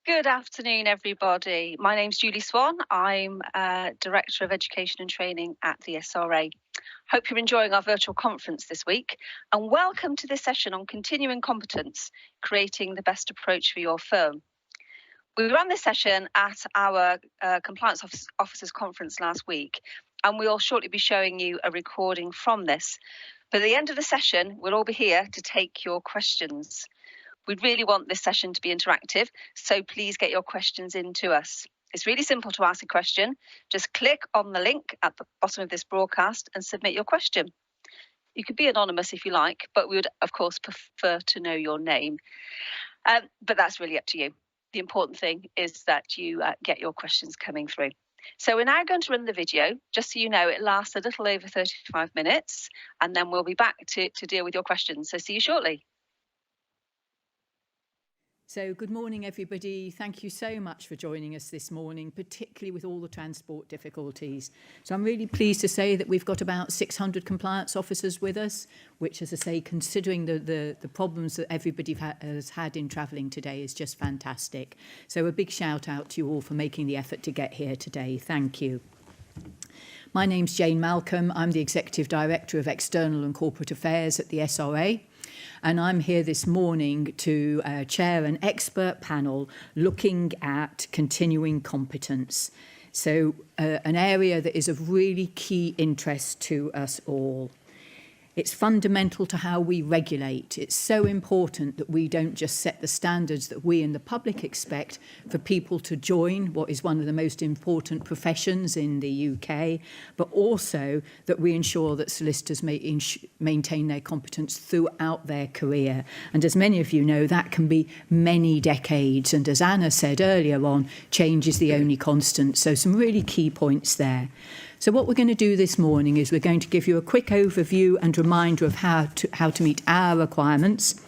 Good afternoon, everybody. My name's Julie Swan. I'm Director of Education and Training at the SRA. Hope you're enjoying our virtual conference this week, and welcome to this session on continuing competence, creating the best approach for your firm. We ran this session at our Compliance Officers Conference last week, and we'll shortly be showing you a recording from this. But at the end of the session, we'll all be here to take your questions. We really want this session to be interactive, so please get your questions in to us. It's really simple to ask a question. Just click on the link at the bottom of this broadcast and submit your question. You could be anonymous if you like, but we would, of course, prefer to know your name. But that's really up to you. The important thing is that you get your questions coming through. So we're now going to run the video. Just so you know, it lasts a little over 35 minutes, and then we'll be back to deal with your questions. So see you shortly. So good morning, everybody. Thank you so much for joining us this morning, particularly with all the transport difficulties. So I'm really pleased to say that we've got about 600 compliance officers with us, which, as I say, considering the problems that everybody has had in travelling today, is just fantastic. So a big shout out to you all for making the effort to get here today. Thank you. My name's Jane Malcolm. I'm the Executive Director of External and Corporate Affairs at the SRA. And I'm here this morning to chair an expert panel looking at continuing competence. So an area that is of really key interest to us all. It's fundamental to how we regulate. It's so important that we don't just set the standards that we in the public expect for people to join what is one of the most important professions in the UK, but also that we ensure that solicitors maintain their competence throughout their career. And as many of you know, that can be many decades. And as Anna said earlier on, change is the only constant. So some really key points there. So what we're going to do this morning is we're going to give you a quick overview and reminder of how to meet our requirements,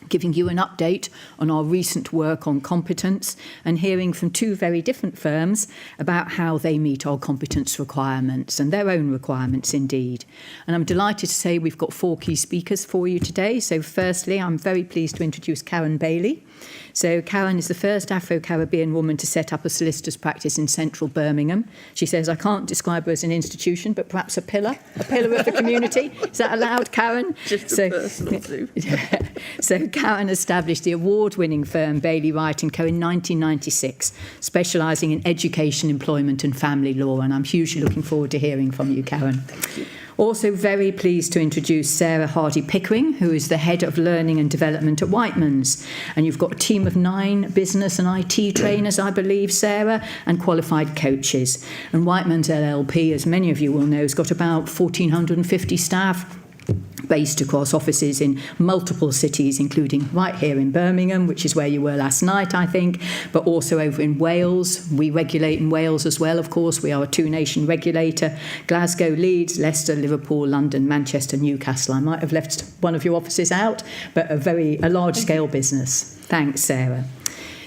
giving you an update on our recent work on competence and hearing from two very different firms about how they meet our competence requirements and their own requirements indeed. And I'm delighted to say we've got 4 key speakers for you today. So firstly, I'm very pleased to introduce Karen Bailey. So Karen is the first Afro-Caribbean woman to set up a solicitor's practice in central Birmingham. She says, I can't describe her as an institution, but perhaps a pillar of the community. Is that allowed, Karen? Just a personal too. So Karen established the award-winning firm Bailey, Wright Co in 1996, specialising in education, employment and family law. And I'm hugely looking forward to hearing from you, Karen. Thank you. Also very pleased to introduce Sarah Hardy-Pickering, who is the Head of Learning and Development at Weightmans. And you've got a team of 9 business and IT trainers, I believe, Sarah, and qualified coaches. And Weightmans LLP, as many of you will know, has got about 1,450 staff based across offices in multiple cities, including right here in Birmingham, which is where you were last night, I think, but also over in Wales. We regulate in Wales as well, of course. We are a 2-nation regulator. Glasgow, Leeds, Leicester, Liverpool, London, Manchester, Newcastle. I might have left one of your offices out, but a large-scale business. Thanks, Sarah.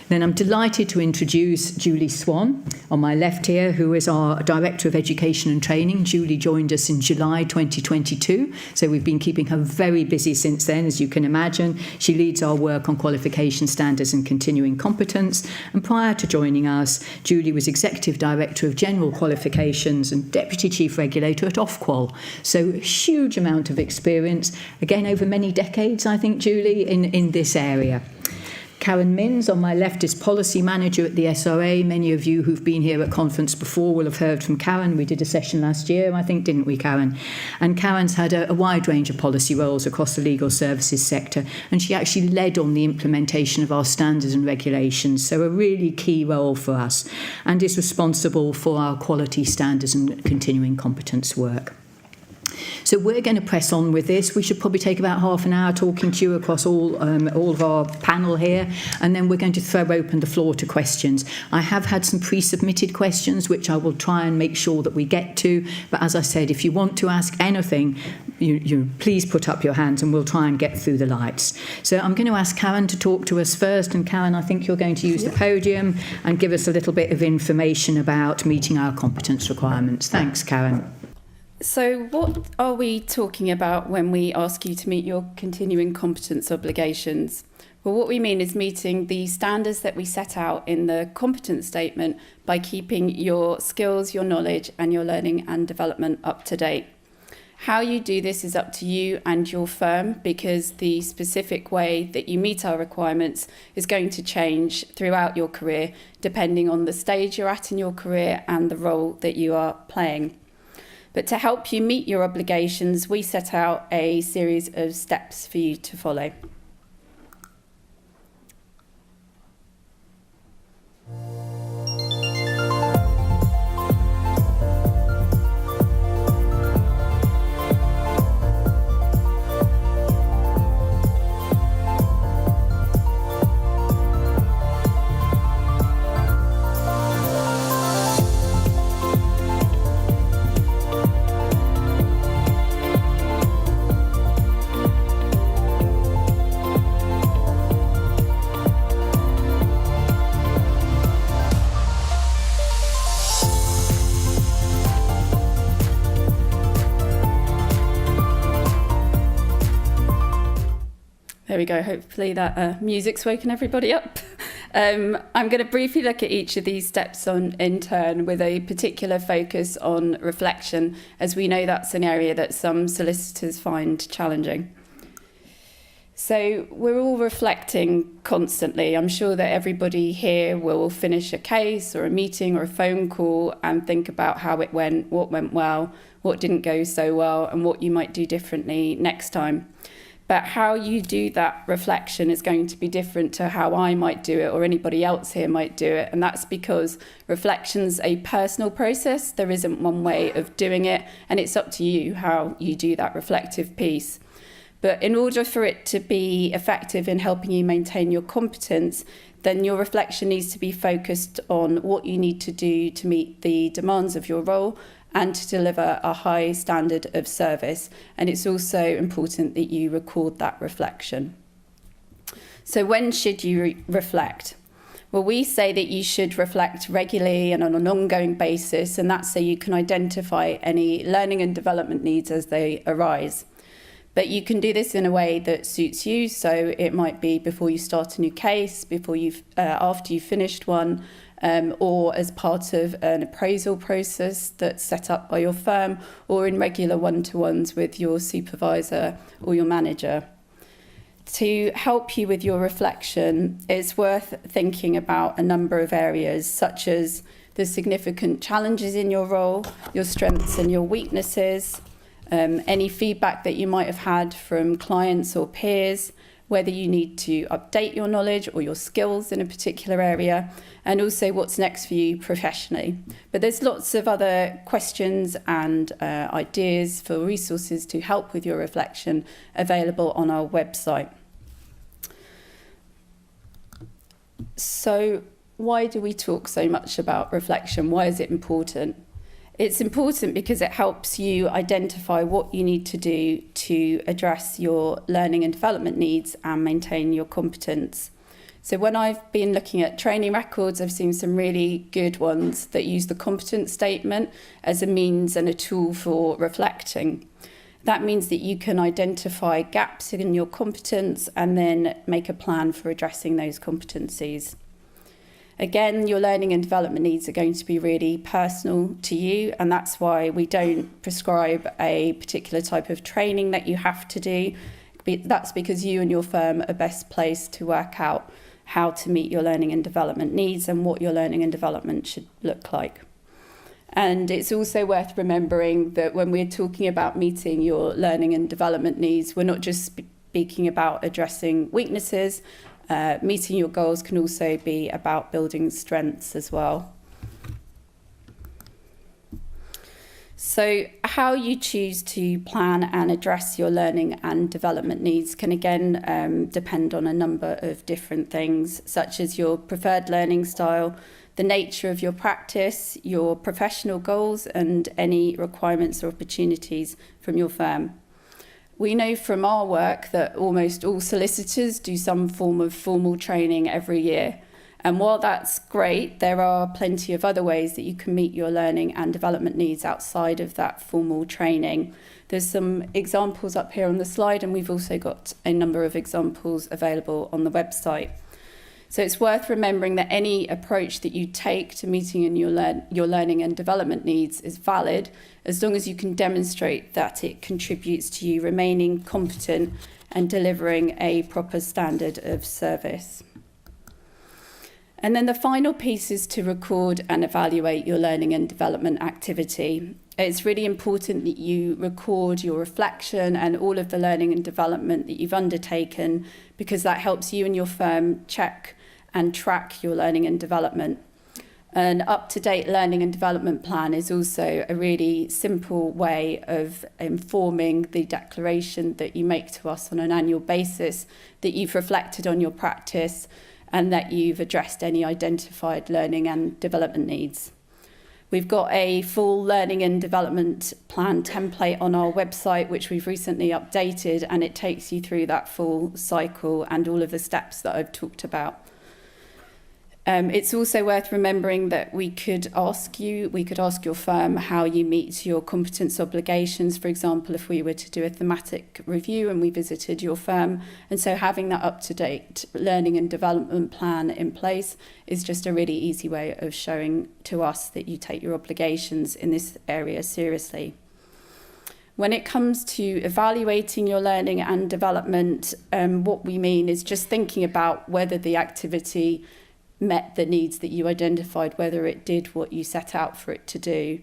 Then I'm delighted to introduce Julie Swan on my left here, who is our Director of Education and Training. Julie joined us in July 2022, so we've been keeping her very busy since then, as you can imagine. She leads our work on qualification standards and continuing competence. And prior to joining us, Julie was Executive Director of General Qualifications and Deputy Chief Regulator at Ofqual. So a huge amount of experience, again, over many decades, I think, Julie, in this area. Karen Minns, on my left, is Policy Manager at the SRA. Many of you who've been here at conference before will have heard from Karen. We did a session last year, I think, didn't we, Karen? And Karen's had a wide range of policy roles across the legal services sector, and she actually led on the implementation of our standards and regulations, so a really key role for us, and is responsible for our quality standards and continuing competence work. So we're going to press on with this. We should probably take about half an hour talking to you across all of our panel here, and then we're going to throw open the floor to questions. I have had some pre-submitted questions, which I will try and make sure that we get to. But as I said, if you want to ask anything, you please put up your hands and we'll try and get through the lights. So I'm going to ask Karen to talk to us first. And Karen, I think you're going to use the podium and give us a little bit of information about meeting our competence requirements. Thanks, Karen. So what are we talking about when we ask you to meet your continuing competence obligations? Well, what we mean is meeting the standards that we set out in the competence statement by keeping your skills, your knowledge, and your learning and development up to date. How you do this is up to you and your firm, because the specific way that you meet our requirements is going to change throughout your career, depending on the stage you're at in your career and the role that you are playing. But to help you meet your obligations, we set out a series of steps for you to follow. There we go. Hopefully that music's woken everybody up. I'm going to briefly look at each of these steps in turn, with a particular focus on reflection, as we know that's an area that some solicitors find challenging. So we're all reflecting constantly. I'm sure that everybody here will finish a case or a meeting or a phone call and think about how it went, what went well, what didn't go so well, and what you might do differently next time. But how you do that reflection is going to be different to how I might do it or anybody else here might do it. And that's because reflection's a personal process. There isn't one way of doing it, and it's up to you how you do that reflective piece. But in order for it to be effective in helping you maintain your competence, then your reflection needs to be focused on what you need to do to meet the demands of your role and to deliver a high standard of service. And it's also important that you record that reflection. So when should you reflect? Well, we say that you should reflect regularly and on an ongoing basis, and that's so you can identify any learning and development needs as they arise. But you can do this in a way that suits you. So it might be before you start a new case, after you've finished one, or as part of an appraisal process that's set up by your firm, or in regular one-to-ones with your supervisor or your manager. To help you with your reflection, it's worth thinking about a number of areas, such as the significant challenges in your role, your strengths and your weaknesses, any feedback that you might have had from clients or peers, whether you need to update your knowledge or your skills in a particular area, and also what's next for you professionally. But there's lots of other questions and ideas for resources to help with your reflection available on our website. So why do we talk so much about reflection? Why is it important? It's important because it helps you identify what you need to do to address your learning and development needs and maintain your competence. So when I've been looking at training records, I've seen some really good ones that use the competence statement as a means and a tool for reflecting. That means that you can identify gaps in your competence and then make a plan for addressing those competencies. Again, your learning and development needs are going to be really personal to you, and that's why we don't prescribe a particular type of training that you have to do. That's because you and your firm are best placed to work out how to meet your learning and development needs and what your learning and development should look like. And it's also worth remembering that when we're talking about meeting your learning and development needs, we're not just speaking about addressing weaknesses. Meeting your goals can also be about building strengths as well. So how you choose to plan and address your learning and development needs can again depend on a number of different things, such as your preferred learning style, the nature of your practice, your professional goals, and any requirements or opportunities from your firm. We know from our work that almost all solicitors do some form of formal training every year. And while that's great, there are plenty of other ways that you can meet your learning and development needs outside of that formal training. There's some examples up here on the slide, and we've also got a number of examples available on the website. So it's worth remembering that any approach that you take to meeting your learning and development needs is valid, as long as you can demonstrate that it contributes to you remaining competent and delivering a proper standard of service. And then the final piece is to record and evaluate your learning and development activity. It's really important that you record your reflection and all of the learning and development that you've undertaken, because that helps you and your firm check and track your learning and development. An up-to-date learning and development plan is also a really simple way of informing the declaration that you make to us on an annual basis that you've reflected on your practice and that you've addressed any identified learning and development needs. We've got a full learning and development plan template on our website, which we've recently updated, and it takes you through that full cycle and all of the steps that I've talked about. It's also worth remembering that we could ask your firm how you meet your competence obligations, for example, if we were to do a thematic review and we visited your firm. And so having that up-to-date learning and development plan in place is just a really easy way of showing to us that you take your obligations in this area seriously. When it comes to evaluating your learning and development, what we mean is just thinking about whether the activity met the needs that you identified, whether it did what you set out for it to do.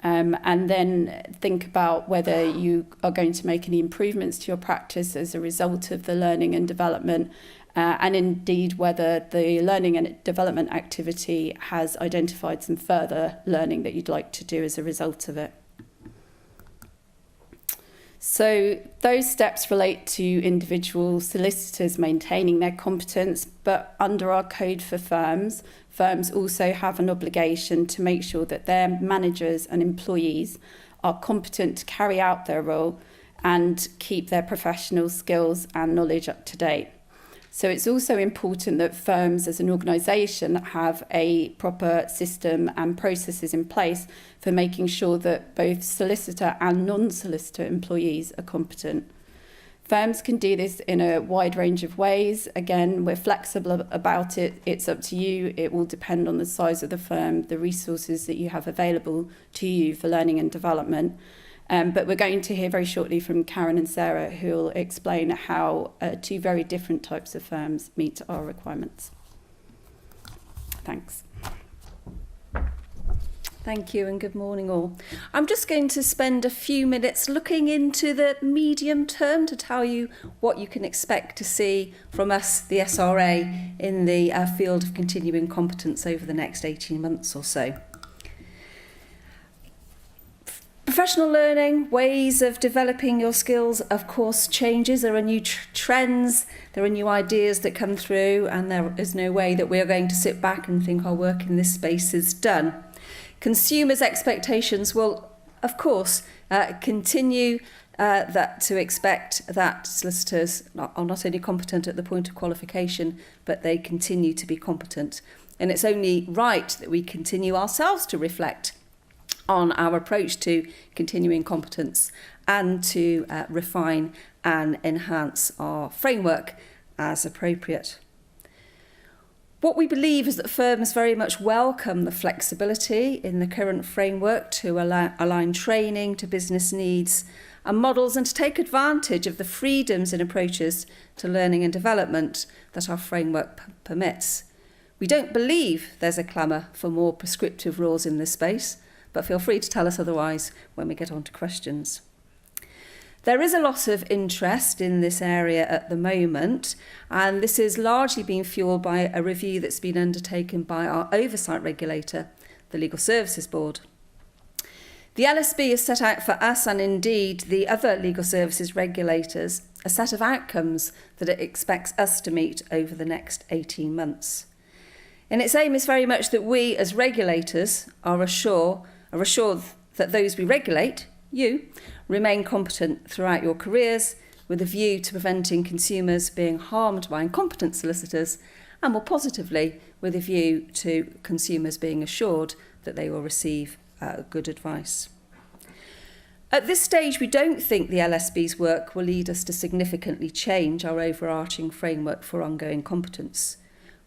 And then think about whether you are going to make any improvements to your practice as a result of the learning and development, and indeed whether the learning and development activity has identified some further learning that you'd like to do as a result of it. So those steps relate to individual solicitors maintaining their competence, but under our code for firms also have an obligation to make sure that their managers and employees are competent to carry out their role and keep their professional skills and knowledge up to date. So it's also important that firms as an organisation have a proper system and processes in place for making sure that both solicitor and non-solicitor employees are competent. Firms can do this in a wide range of ways. Again, we're flexible about it. It's up to you. It will depend on the size of the firm, the resources that you have available to you for learning and development. But we're going to hear very shortly from Karen and Sarah, who will explain how two very different types of firms meet our requirements. Thanks. Thank you and good morning all. I'm just going to spend a few minutes looking into the medium term to tell you what you can expect to see from us, the SRA, in the field of continuing competence over the next 18 months or so. Professional learning, ways of developing your skills, of course, changes. There are new trends, there are new ideas that come through, and there is no way that we are going to sit back and think our work in this space is done. Consumers' expectations will, of course, continue to expect that solicitors are not only competent at the point of qualification, but they continue to be competent. And it's only right that we continue ourselves to reflect on our approach to continuing competence and to refine and enhance our framework as appropriate. What we believe is that firms very much welcome the flexibility in the current framework to align training to business needs and models, and to take advantage of the freedoms and approaches to learning and development that our framework permits. We don't believe there's a clamour for more prescriptive rules in this space, but feel free to tell us otherwise when we get on to questions. There is a lot of interest in this area at the moment, and this is largely being fueled by a review that's been undertaken by our oversight regulator, the Legal Services Board. The LSB has set out for us, and indeed the other legal services regulators, a set of outcomes that it expects us to meet over the next 18 months. And its aim is very much that we as regulators are assured that those we regulate, you, remain competent throughout your careers, with a view to preventing consumers being harmed by incompetent solicitors and more positively, with a view to consumers being assured that they will receive good advice. At this stage, we don't think the LSB's work will lead us to significantly change our overarching framework for ongoing competence.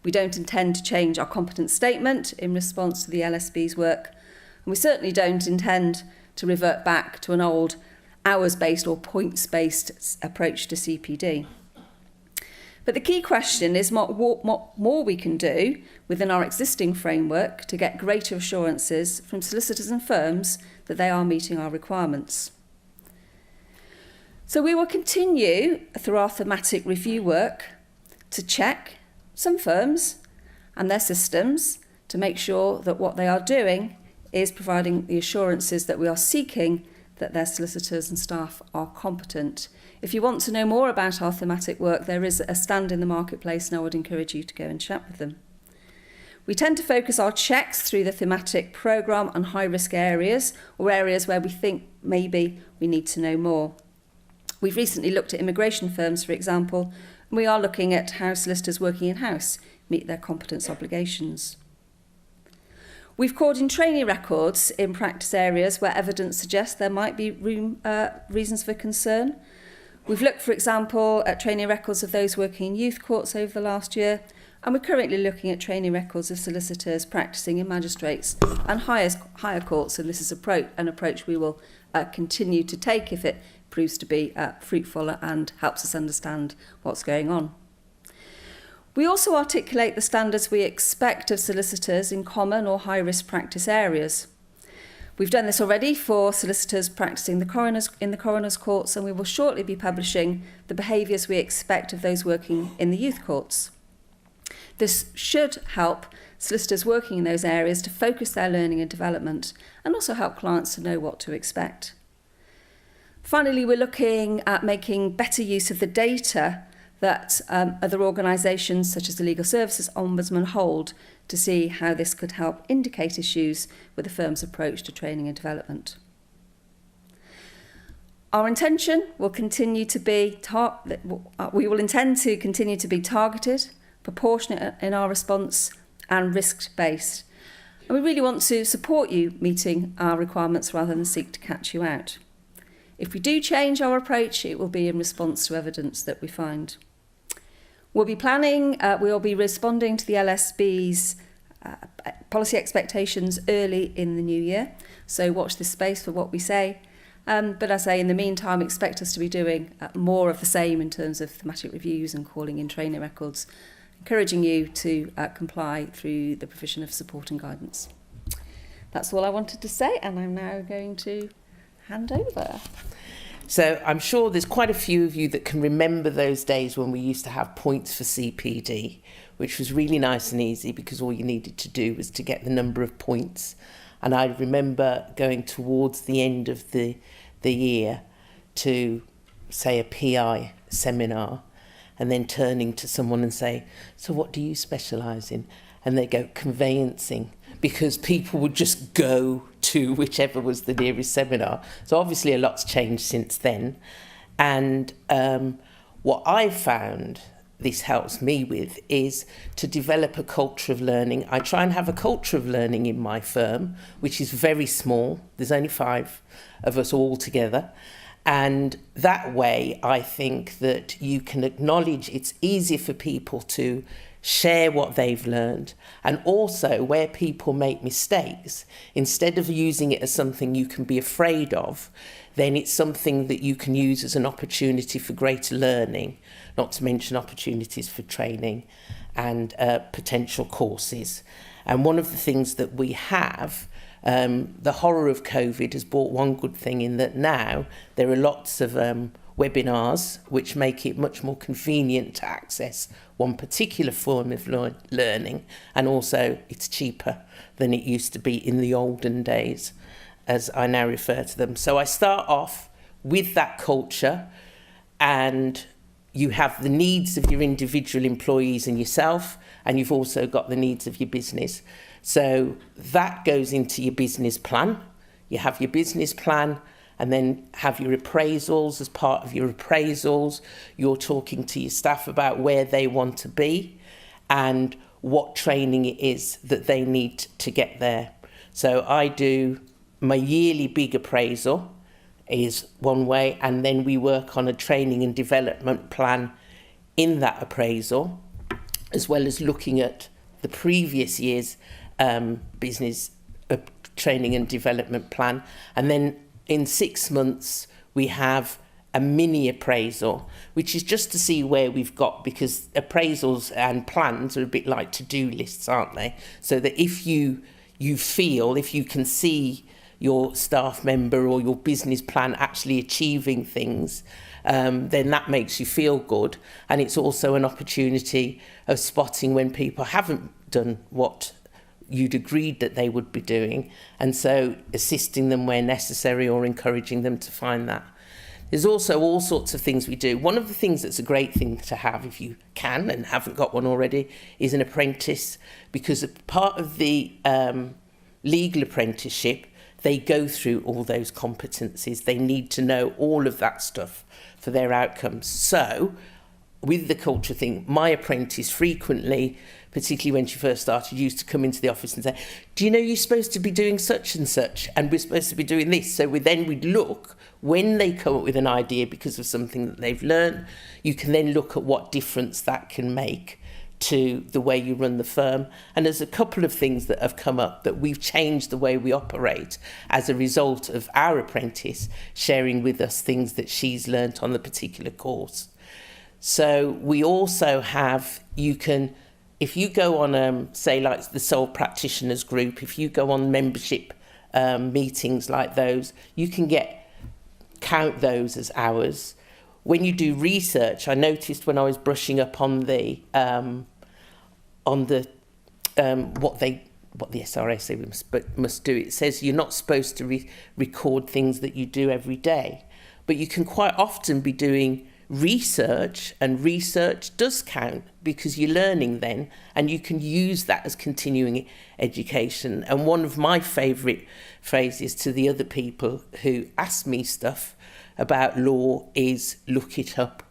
We don't intend to change our competence statement in response to the LSB's work, and we certainly don't intend to revert back to an old hours-based or points-based approach to CPD. But the key question is what more we can do within our existing framework to get greater assurances from solicitors and firms that they are meeting our requirements. So we will continue through our thematic review work to check some firms and their systems to make sure that what they are doing is providing the assurances that we are seeking that their solicitors and staff are competent. If you want to know more about our thematic work, there is a stand in the marketplace, and I would encourage you to go and chat with them. We tend to focus our checks through the thematic programme on high-risk areas or areas where we think maybe we need to know more. We've recently looked at immigration firms, for example, and we are looking at how solicitors working in-house meet their competence obligations. We've called in training records in practice areas where evidence suggests there might be reasons for concern. We've looked, for example, at training records of those working in youth courts over the last year, and we're currently looking at training records of solicitors practising in magistrates and higher courts, and this is an approach we will continue to take if it proves to be fruitful and helps us understand what's going on. We also articulate the standards we expect of solicitors in common or high-risk practice areas. We've done this already for solicitors practising in the coroner's courts, and we will shortly be publishing the behaviours we expect of those working in the youth courts. This should help solicitors working in those areas to focus their learning and development, and also help clients to know what to expect. Finally, we're looking at making better use of the data that other organisations such as the Legal Services Ombudsman hold to see how this could help indicate issues with the firm's approach to training and development. Our intention will continue to be we will intend to continue to be targeted, proportionate in our response, and risk-based. And we really want to support you meeting our requirements rather than seek to catch you out. If we do change our approach, it will be in response to evidence that we find. We'll be responding to the LSB's policy expectations early in the new year, so watch this space for what we say. But as I say, in the meantime, expect us to be doing more of the same in terms of thematic reviews and calling in training records, encouraging you to comply through the provision of support and guidance. That's all I wanted to say, and I'm now going to hand over. So I'm sure there's quite a few of you that can remember those days when we used to have points for CPD, which was really nice and easy because all you needed to do was to get the number of points. And I remember going towards the end of the year to, say, a PI seminar, and then turning to someone and say, so what do you specialise in? And they go, conveyancing, because people would just go to whichever was the nearest seminar. So obviously a lot's changed since then. And what I found this helps me with is to develop a culture of learning. I try and have a culture of learning in my firm, which is very small. There's only 5 of us all together. And that way, I think that you can acknowledge it's easier for people to share what they've learned, and also where people make mistakes, instead of using it as something you can be afraid of, then it's something that you can use as an opportunity for greater learning, not to mention opportunities for training and potential courses. And one of the things that we have, the horror of COVID has brought one good thing in that now there are lots of webinars which make it much more convenient to access one particular form of learning, and also it's cheaper than it used to be in the olden days, as I now refer to them. So I start off with that culture, and you have the needs of your individual employees and yourself, and you've also got the needs of your business. So that goes into your business plan. You have your business plan, and then have your appraisals. As part of your appraisals, you're talking to your staff about where they want to be. and what training it is that they need to get there. So I do my yearly big appraisal is one way, and then we work on a training and development plan in that appraisal, as well as looking at the previous year's business training and development plan. And then in 6 months, we have a mini appraisal, which is just to see where we've got, because appraisals and plans are a bit like to-do lists, aren't they? So that if you can see your staff member or your business plan actually achieving things, then that makes you feel good. And it's also an opportunity of spotting when people haven't done what you'd agreed that they would be doing, and so assisting them where necessary or encouraging them to find that. There's also all sorts of things we do. One of the things that's a great thing to have, if you can and haven't got one already, is an apprentice, because a part of the legal apprenticeship, they go through all those competencies. They need to know all of that stuff for their outcomes. So with the culture thing, my apprentice frequently, particularly when she first started, used to come into the office and say, do you know you're supposed to be doing such and such, and we're supposed to be doing this? So we'd look, when they come up with an idea because of something that they've learned, you can then look at what difference that can make to the way you run the firm. And there's a couple of things that have come up that we've changed the way we operate as a result of our apprentice sharing with us things that she's learnt on the particular course. So we also have, if you go on, say like the sole practitioners group, if you go on membership meetings like those, you can count those as hours. When you do research, I noticed when I was brushing up on the what the SRA say we must do, it says you're not supposed to record things that you do every day, but you can quite often be doing research, and research does count because you're learning then, and you can use that as continuing education. And one of my favourite phrases to the other people who ask me stuff about law is look it up.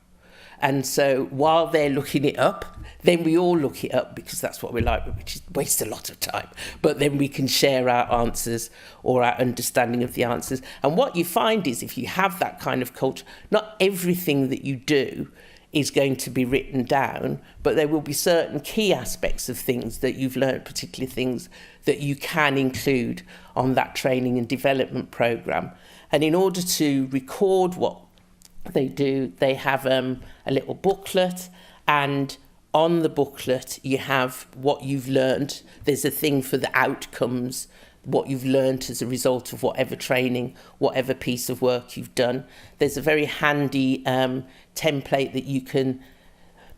And so while they're looking it up, then we all look it up, because that's what we like, which wastes a lot of time. But then we can share our answers or our understanding of the answers. And what you find is, if you have that kind of culture, not everything that you do is going to be written down, but there will be certain key aspects of things that you've learned, particularly things that you can include on that training and development programme. And in order to record what they do, they have a little booklet, and on the booklet you have what you've learned. There's a thing for the outcomes, what you've learned as a result of whatever training, whatever piece of work you've done. There's a very handy template that you can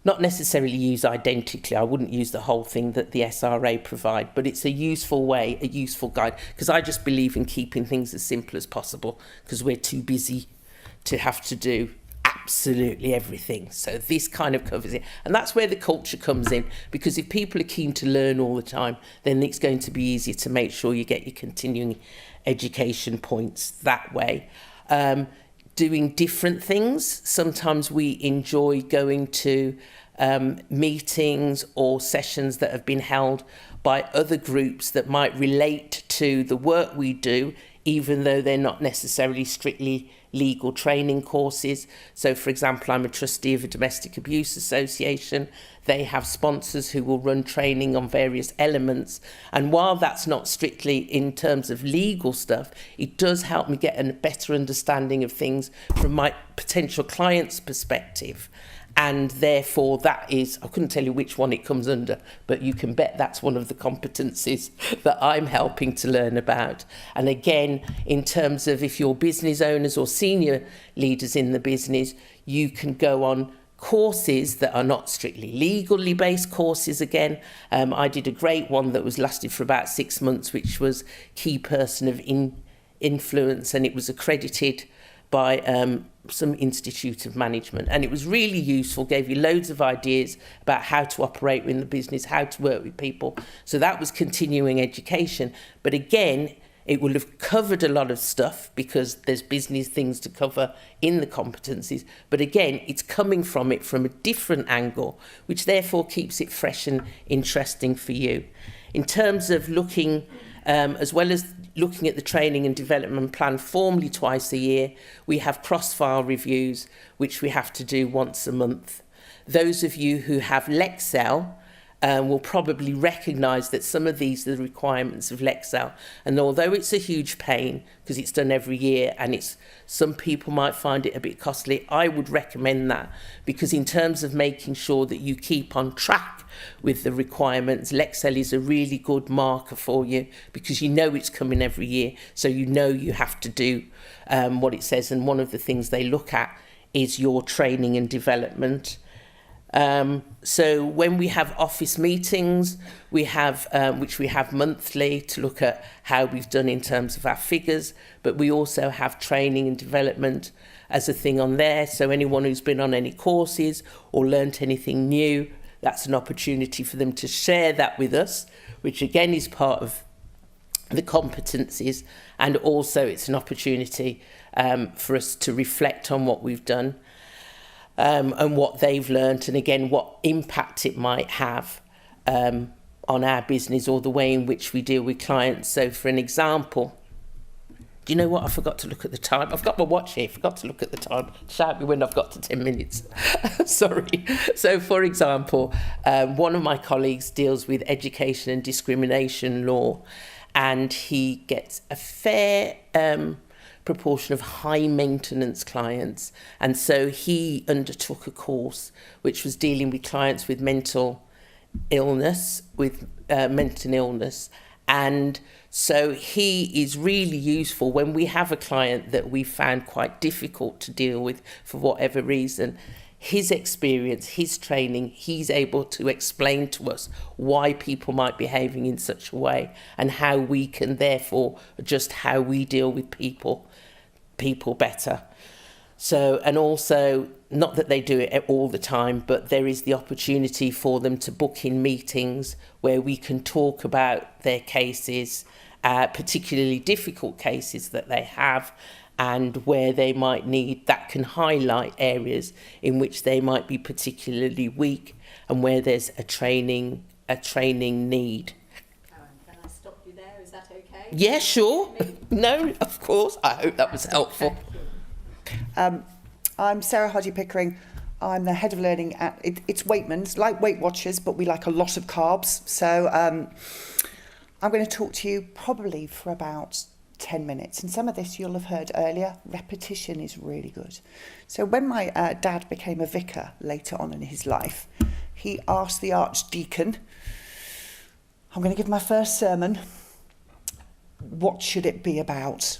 not necessarily use identically. I wouldn't use the whole thing that the SRA provide, but it's a useful way, a useful guide, because I just believe in keeping things as simple as possible, because we're too busy to have to do absolutely everything. So this kind of covers it. And that's where the culture comes in, because if people are keen to learn all the time, then it's going to be easier to make sure you get your continuing education points that way. Doing different things. Sometimes we enjoy going to meetings or sessions that have been held by other groups that might relate to the work we do, even though they're not necessarily strictly legal training courses. So, for example, I'm a trustee of a domestic abuse association. They have sponsors who will run training on various elements. And while that's not strictly in terms of legal stuff, it does help me get a better understanding of things from my potential client's perspective. And therefore, that is, I couldn't tell you which one it comes under, but you can bet that's one of the competencies that I'm helping to learn about. And again, in terms of if you're business owners or senior leaders in the business, you can go on courses that are not strictly legally based courses again. I did a great one that lasted for about 6 months, which was Key Person of Influence, and it was accredited by some Institute of Management, and it was really useful, gave you loads of ideas about how to operate in the business, how to work with people. So that was continuing education. But again, It will have covered a lot of stuff because there's business things to cover in the competencies. But again, it's coming from it from a different angle, which therefore keeps it fresh and interesting for you. In terms of looking, as well as looking at the training and development plan formally twice a year, we have cross-file reviews, which we have to do once a month. Those of you who have Lexcel will probably recognise that some of these are the requirements of Lexcel. And although it's a huge pain, because it's done every year and some people might find it a bit costly, I would recommend that, because in terms of making sure that you keep on track with the requirements, Lexcel is a really good marker for you, because you know it's coming every year, so you know you have to do what it says. And one of the things they look at is your training and development. So when we have office meetings, we have which we have monthly to look at how we've done in terms of our figures, but we also have training and development as a thing on there. So anyone who's been on any courses or learnt anything new, that's an opportunity for them to share that with us, which again is part of the competencies, and also it's an opportunity for us to reflect on what we've done. And what they've learnt, and again, what impact it might have on our business or the way in which we deal with clients. So for an example, do you know what? I forgot to look at the time. I've got my watch here, forgot to look at the time. Shout me when I've got to 10 minutes. Sorry. So for example, one of my colleagues deals with education and discrimination law, and he gets a fair proportion of high maintenance clients, and so he undertook a course which was dealing with clients with mental illness, and so he is really useful when we have a client that we found quite difficult to deal with for whatever reason. His experience, his training, he's able to explain to us why people might be behaving in such a way, and how we can therefore adjust how we deal with people better. So, and also, not that they do it all the time, but there is the opportunity for them to book in meetings where we can talk about their cases, particularly difficult cases that they have, and where they might need, that can highlight areas in which they might be particularly weak and where there's a training need. Can I stop you there? Is that okay? Yeah, sure. No, of course. I hope that was helpful. I'm Sarah Hardy-Pickering. I'm the head of learning at it's Weightmans, like Weight Watchers, but we like a lot of carbs. So I'm going to talk to you probably for about 10 minutes. And some of this you'll have heard earlier. Repetition is really good. So when my dad became a vicar later on in his life, he asked the archdeacon, I'm going to give my first sermon. What should it be about?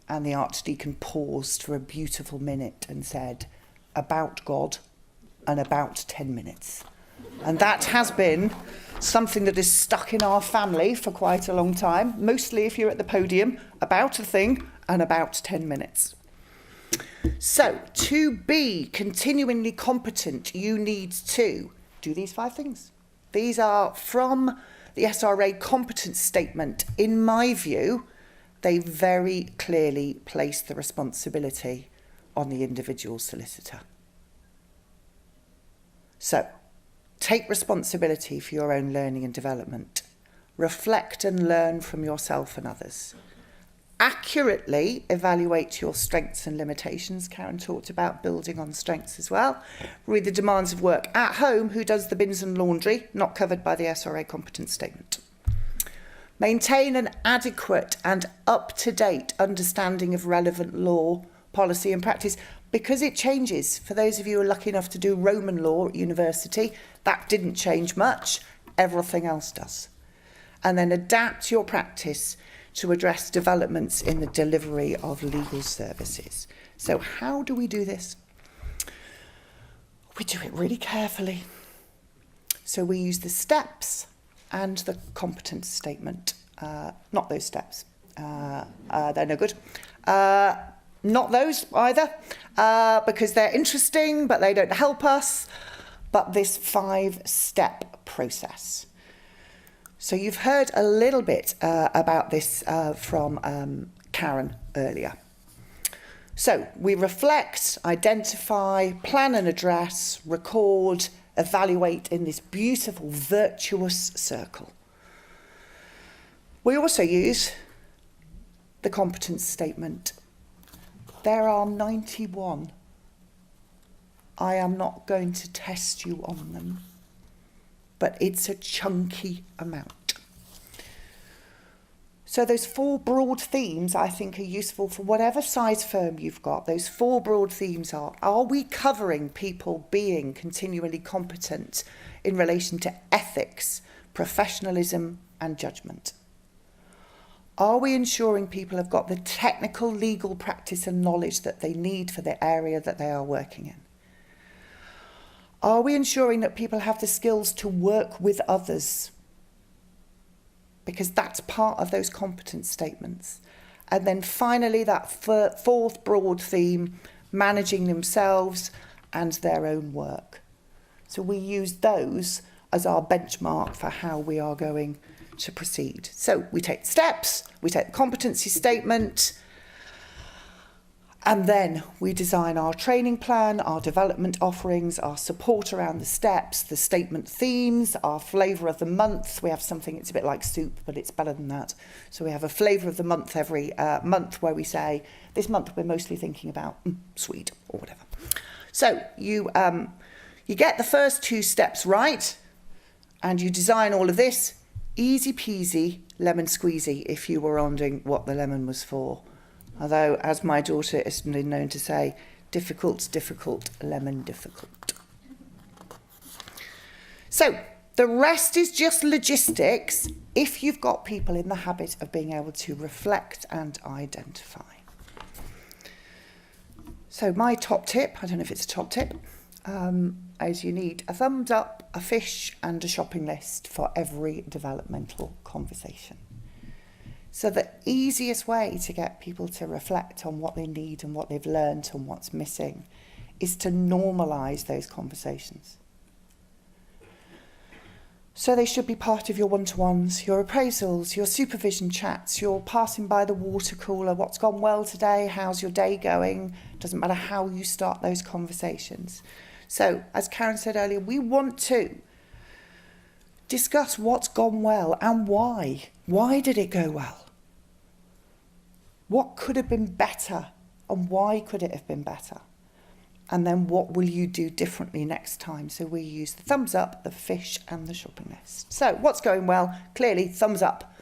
And the archdeacon paused for a beautiful minute and said, about God and about 10 minutes. And that has been something that is stuck in our family for quite a long time, mostly if you're at the podium, about a thing and about 10 minutes. So, to be continually competent, you need to do these 5 things. These are from the SRA competence statement. In my view, they very clearly place the responsibility on the individual solicitor. So, take responsibility for your own learning and development. Reflect and learn from yourself and others. Accurately evaluate your strengths and limitations. Karen talked about building on strengths as well. Read the demands of work at home. Who does the bins and laundry? Not covered by the SRA competence statement. Maintain an adequate and up-to-date understanding of relevant law, policy and practice, because it changes. For those of you who are lucky enough to do Roman law at university, that didn't change much. Everything else does. And then adapt your practice to address developments in the delivery of legal services. So how do we do this? We do it really carefully. So we use the steps and the competence statement. Not those steps. They're no good. Not those either, because they're interesting, but they don't help us. But this 5-step process. So you've heard a little bit about this from Karen earlier. So we reflect, identify, plan and address, record, evaluate in this beautiful virtuous circle. We also use the competence statement. There are 91. I am not going to test you on them, but it's a chunky amount. So those 4 broad themes I think are useful for whatever size firm you've got. Those 4 broad themes are we covering people being continually competent in relation to ethics, professionalism and judgment? Are we ensuring people have got the technical legal practice and knowledge that they need for the area that they are working in? Are we ensuring that people have the skills to work with others? Because that's part of those competence statements. And then finally, that 4th broad theme, managing themselves and their own work. So we use those as our benchmark for how we are going to proceed. So we take steps, we take the competency statement, and then we design our training plan, our development offerings, our support around the steps, the statement themes, our flavour of the month. We have something, it's a bit like soup, but it's better than that. So we have a flavour of the month every month where we say, this month we're mostly thinking about sweet or whatever. So you get the first 2 steps right, and you design all of this, easy peasy, lemon squeezy, if you were wondering what the lemon was for. Although, as my daughter is known to say, difficult, lemon difficult. So, the rest is just logistics if you've got people in the habit of being able to reflect and identify. So my top tip, I don't know if it's a top tip, is you need a thumbs up, a fish and a shopping list for every developmental conversation. So the easiest way to get people to reflect on what they need and what they've learned and what's missing is to normalise those conversations. So they should be part of your one-to-ones, your appraisals, your supervision chats, your passing by the water cooler, what's gone well today, how's your day going? Doesn't matter how you start those conversations. So, as Karen said earlier, we want to discuss what's gone well and why. Why did it go well? What could have been better and why could it have been better? And then what will you do differently next time? So we use the thumbs up, the fish and the shopping list. So what's going well? Clearly, thumbs up.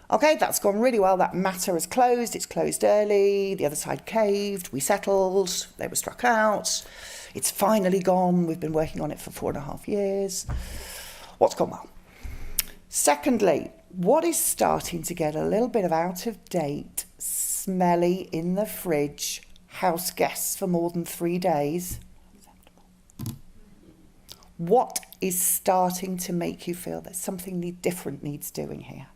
Okay, that's gone really well. That matter is closed. It's closed early. The other side caved. We settled. They were struck out. It's finally gone. We've been working on it for 4.5 years. What's gone well? Secondly, what is starting to get a little bit of out of date, smelly in the fridge, house guests for more than 3 days? What is starting to make you feel that something different needs doing here?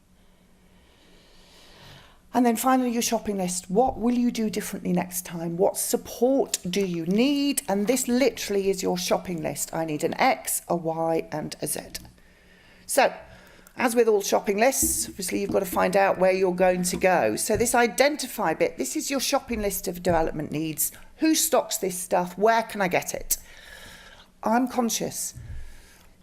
And then finally, your shopping list. What will you do differently next time? What support do you need? And this literally is your shopping list. I need an X, a Y, and a Z. So, as with all shopping lists, obviously you've got to find out where you're going to go. So this identify bit, this is your shopping list of development needs. Who stocks this stuff? Where can I get it? I'm conscious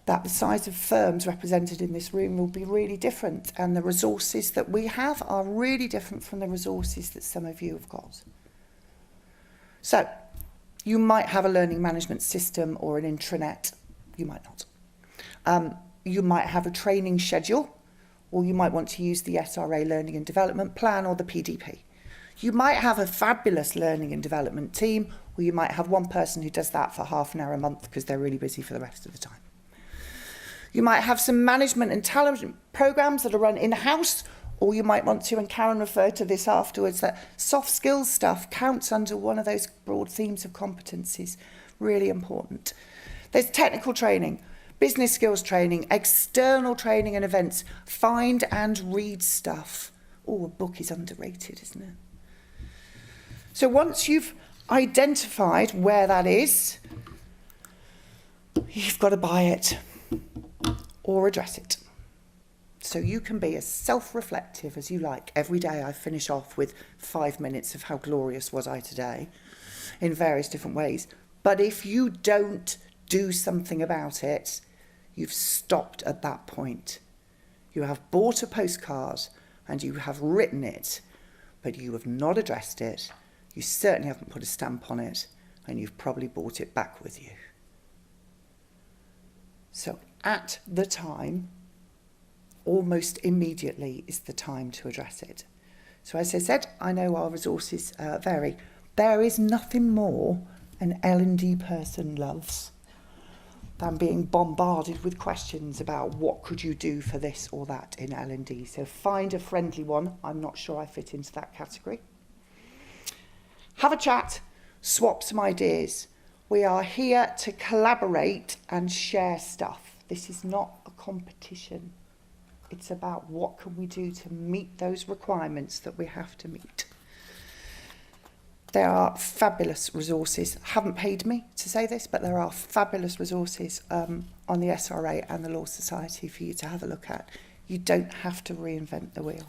that the size of firms represented in this room will be really different, and the resources that we have are really different from the resources that some of you have got. So you might have a learning management system or an intranet. You might not. You might have a training schedule, or you might want to use the SRA Learning and Development Plan or the PDP. You might have a fabulous learning and development team, or you might have one person who does that for half an hour a month because they're really busy for the rest of the time. You might have some management and talent programs that are run in-house, or you might want to, and Karen referred to this afterwards, that soft skills stuff counts under one of those broad themes of competencies. Really important. There's technical training, business skills training, external training and events. Find and read stuff. Oh, a book is underrated, isn't it? So once you've identified where that is, you've got to buy it or address it. So you can be as self-reflective as you like. Every day I finish off with 5 minutes of how glorious was I today in various different ways. But if you don't do something about it, you've stopped at that point. You have bought a postcard and you have written it, but you have not addressed it. You certainly haven't put a stamp on it, and you've probably brought it back with you. So at the time, almost immediately is the time to address it. So as I said, I know our resources vary. There is nothing more an L&D person loves than being bombarded with questions about what could you do for this or that in L&D. So find a friendly one. I'm not sure I fit into that category. Have a chat, swap some ideas. We are here to collaborate and share stuff. This is not a competition. It's about what can we do to meet those requirements that we have to meet. There are fabulous resources. Haven't paid me to say this, but there are fabulous resources on the SRA and the Law Society for you to have a look at. You don't have to reinvent the wheel.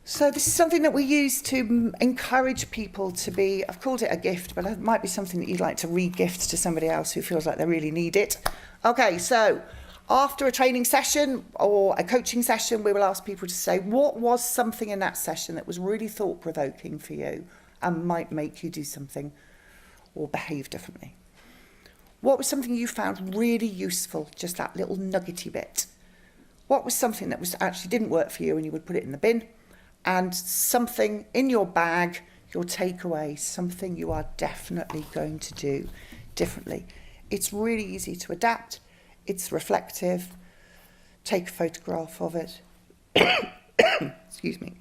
So this is something that we use to encourage people to be, I've called it a gift, but it might be something that you'd like to re-gift to somebody else who feels like they really need it. Okay, so after a training session or a coaching session, we will ask people to say, what was something in that session that was really thought-provoking for you and might make you do something or behave differently? What was something you found really useful, just that little nuggety bit? What was something that was actually didn't work for you and you would put it in the bin? And something in your bag, your takeaway, something you are definitely going to do differently. It's really easy to adapt. It's reflective. Take a photograph of it. Excuse me.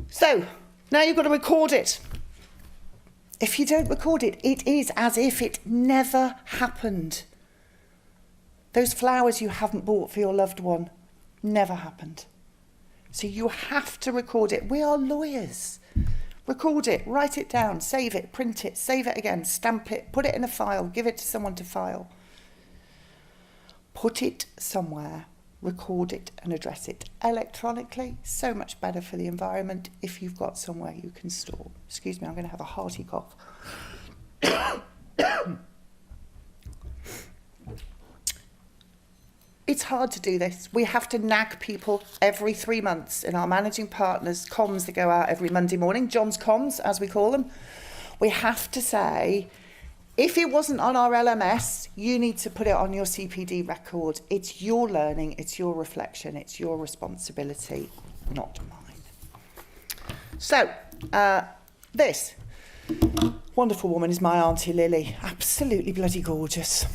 So, now you've got to record it. If you don't record it, it is as if it never happened. Those flowers you haven't bought for your loved one never happened. So you have to record it. We are lawyers. Record it, write it down, save it, print it, save it again, stamp it, put it in a file, give it to someone to file. Put it somewhere, record it and address it electronically. So much better for the environment if you've got somewhere you can store. Excuse me, I'm going to have a hearty cough. It's hard to do this. We have to nag people every 3 months in our managing partners' comms that go out every Monday morning, John's comms, as we call them. We have to say, if it wasn't on our LMS, you need to put it on your CPD record. It's your learning, it's your reflection, it's your responsibility, not mine. So, this wonderful woman is my Auntie Lily. Absolutely bloody gorgeous.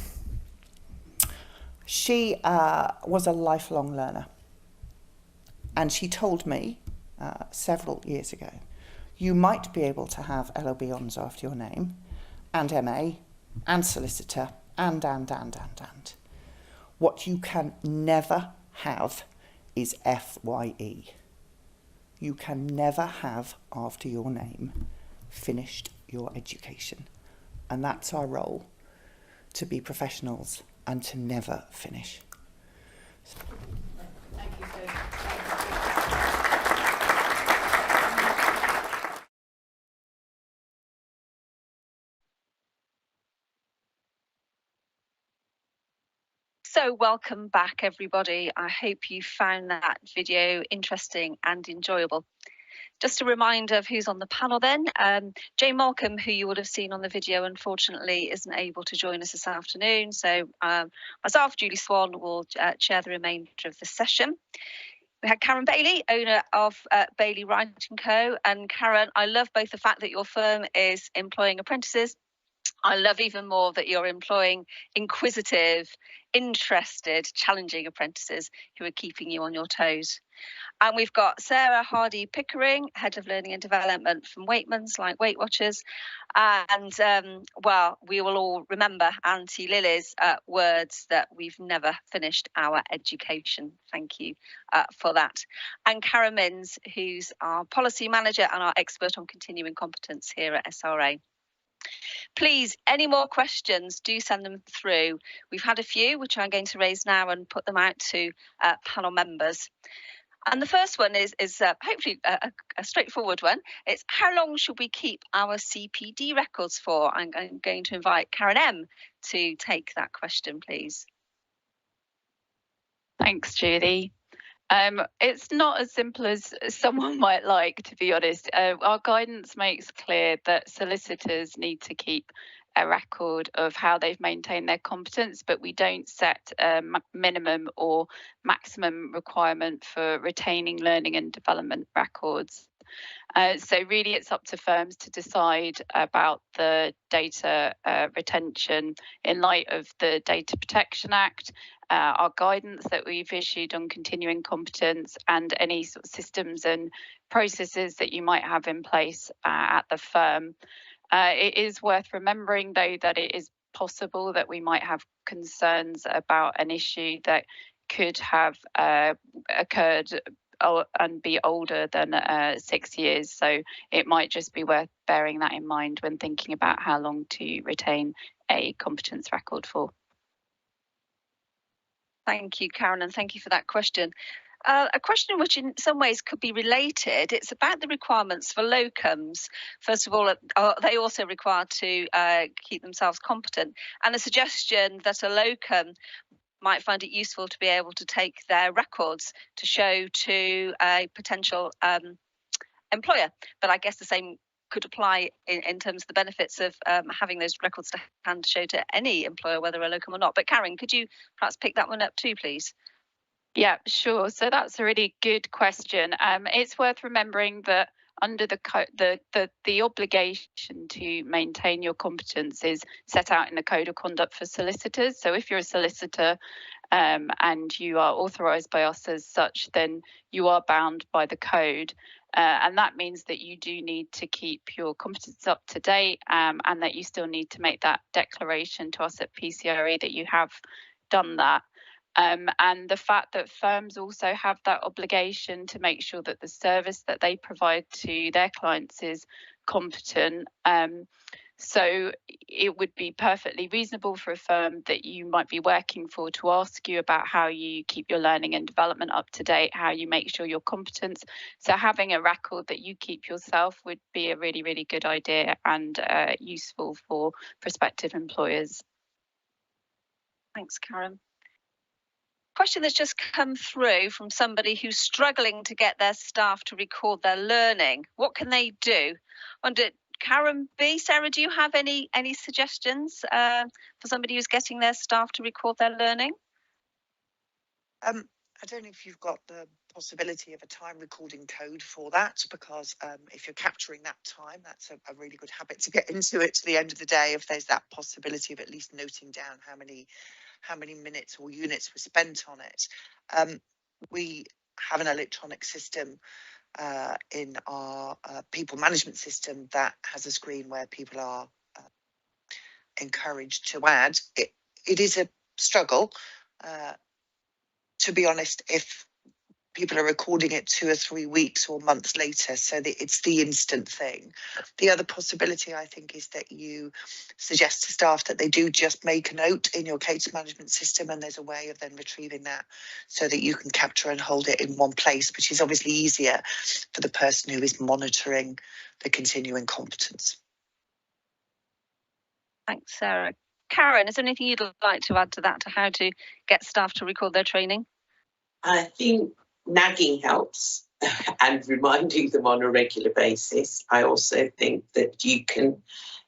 She was a lifelong learner, and she told me several years ago, you might be able to have LLB honours after your name, and MA, and solicitor, and. What you can never have is FYE. You can never have, after your name, finished your education. And that's our role, to be professionals and to never finish. Thank you so much. So welcome back, everybody. I hope you found that video interesting and enjoyable. Just a reminder of who's on the panel then. Jane Malcolm, who you would have seen on the video, unfortunately isn't able to join us this afternoon. So myself, Julie Swan, will chair the remainder of the session. We had Karen Bailey, owner of Bailey, Wright Co. And Karen, I love both the fact that your firm is employing apprentices. I love even more that you're employing inquisitive, interested, challenging apprentices who are keeping you on your toes. And we've got Sarah Hardy-Pickering, Head of Learning and Development from Weightmans, like Weight Watchers. And, well, we will all remember Auntie Lily's words that we've never finished our education. Thank you for that. And Karen Minns, who's our Policy Manager and our expert on continuing competence here at SRA. Please, any more questions, do send them through. We've had a few, which I'm going to raise now and put them out to panel members. And the first one is hopefully a straightforward one. It's how long should we keep our CPD records for? I'm going to invite Karen M to take that question, please. Thanks, Julie. It's not as simple as someone might like, to be honest. Our guidance makes clear that solicitors need to keep a record of how they've maintained their competence, but we don't set a minimum or maximum requirement for retaining learning and development records. So really it's up to firms to decide about the data retention in light of the Data Protection Act, our guidance that we've issued on continuing competence, and any sort of systems and processes that you might have in place at the firm. It is worth remembering, though, that it is possible that we might have concerns about an issue that could have occurred and be older than 6 years. So it might just be worth bearing that in mind when thinking about how long to retain a competence record for. Thank you, Karen, and thank you for that question. A question which in some ways could be related. It's about the requirements for locums. First of all, are they also required to keep themselves competent? And a suggestion that a locum might find it useful to be able to take their records to show to a potential employer. But I guess the same could apply in terms of the benefits of having those records to hand to show to any employer, whether a locum or not. But Karen, could you perhaps pick that one up too, please? Yeah, sure. So that's a really good question. It's worth remembering that under the obligation to maintain your competence is set out in the Code of Conduct for Solicitors. So if you're a solicitor and you are authorised by us as such, then you are bound by the code. And that means that you do need to keep your competence up to date and that you still need to make that declaration to us at PCRE that you have done that. And the fact that firms also have that obligation to make sure that the service that they provide to their clients is competent. So it would be perfectly reasonable for a firm that you might be working for to ask you about how you keep your learning and development up to date, how you make sure your competence. So having a record that you keep yourself would be a really, really good idea and useful for prospective employers. Thanks, Karen. Question that's just come through from somebody who's struggling to get their staff to record their learning. What can they do? Wonder, Karen B, Sarah, do you have any suggestions for somebody who's getting their staff to record their learning? I don't know if you've got the possibility of a time recording code for that, because if you're capturing that time, that's a really good habit to get into it to the end of the day, if there's that possibility of at least noting down how many minutes or units were spent on it. We have an electronic system in our people management system that has a screen where people are encouraged to add. It is a struggle, to be honest, if people are recording it 2 or 3 weeks or months later, so that it's the instant thing. The other possibility, I think, is that you suggest to staff that they do just make a note in your case management system, and there's a way of then retrieving that so that you can capture and hold it in one place, which is obviously easier for the person who is monitoring the continuing competence. Thanks, Sarah. Karen, is there anything you'd like to add to that, to how to get staff to record their training? I think nagging helps and reminding them on a regular basis. I also think that you can,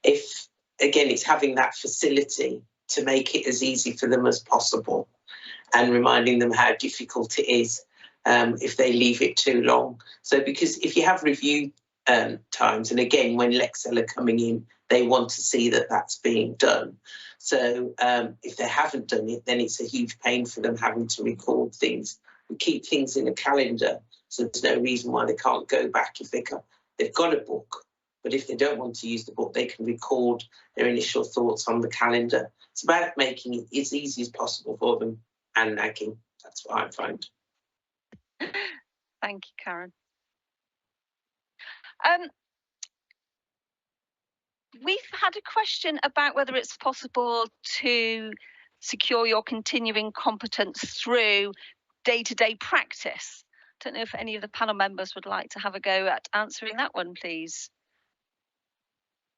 if, again, it's having that facility to make it as easy for them as possible and reminding them how difficult it is if they leave it too long. So because if you have review times, and again, when Lexel are coming in, they want to see that that's being done. So if they haven't done it, then it's a huge pain for them having to record things. We keep things in a calendar, so there's no reason why they can't go back if they've got a book. But if they don't want to use the book, they can record their initial thoughts on the calendar. It's about making it as easy as possible for them and nagging. That's what I find. Thank you, Karen. we've had a question about whether it's possible to secure your continuing competence through day-to-day practice. I don't know if any of the panel members would like to have a go at answering that one, please.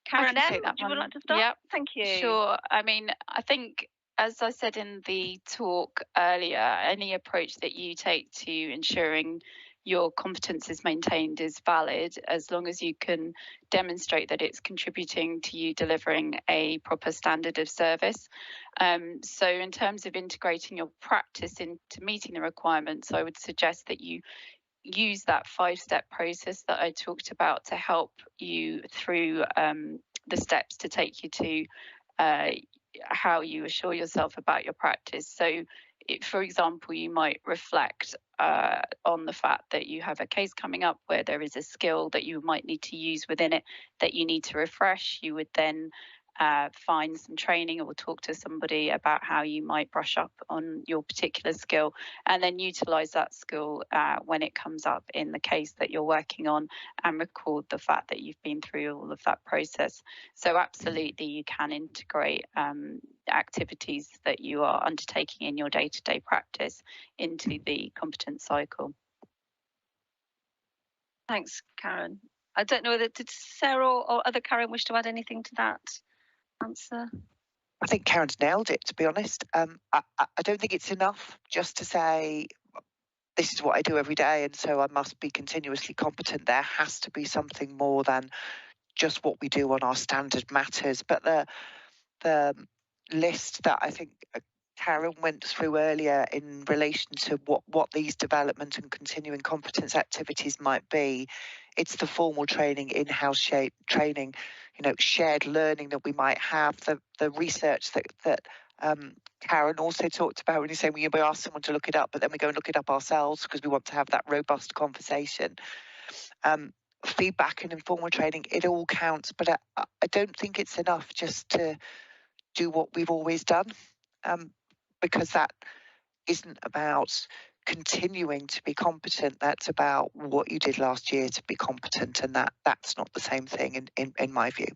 Karen M, take that would you one. like to start? Yep. Thank you. Sure. I mean, I think, as I said in the talk earlier, any approach that you take to ensuring your competence is maintained is valid, as long as you can demonstrate that it's contributing to you delivering a proper standard of service. So in terms of integrating your practice into meeting the requirements, I would suggest that you use that 5-step process that I talked about to help you through the steps to take you to how you assure yourself about your practice. So, for example, you might reflect on the fact that you have a case coming up where there is a skill that you might need to use within it that you need to refresh. You would then find some training or talk to somebody about how you might brush up on your particular skill, and then utilize that skill when it comes up in the case that you're working on, and record the fact that you've been through all of that process. So absolutely you can integrate activities that you are undertaking in your day-to-day practice into the competence cycle. Thanks, Karen. I don't know whether did Sarah or other Karen wish to add anything to that answer? I think Karen's nailed it, to be honest. I don't think it's enough just to say, this is what I do every day, and so I must be continuously competent. There has to be something more than just what we do on our standard matters. But the list that I think Karen went through earlier in relation to what these development and continuing competence activities might be, it's the formal training, in-house training, shared learning that we might have, the research that Karen also talked about when you say we ask someone to look it up, but then we go and look it up ourselves because we want to have that robust conversation. Feedback and informal training, it all counts, but I don't think it's enough just to do what we've always done, because that isn't about continuing to be competent. That's about what you did last year to be competent, and that's not the same thing in my view.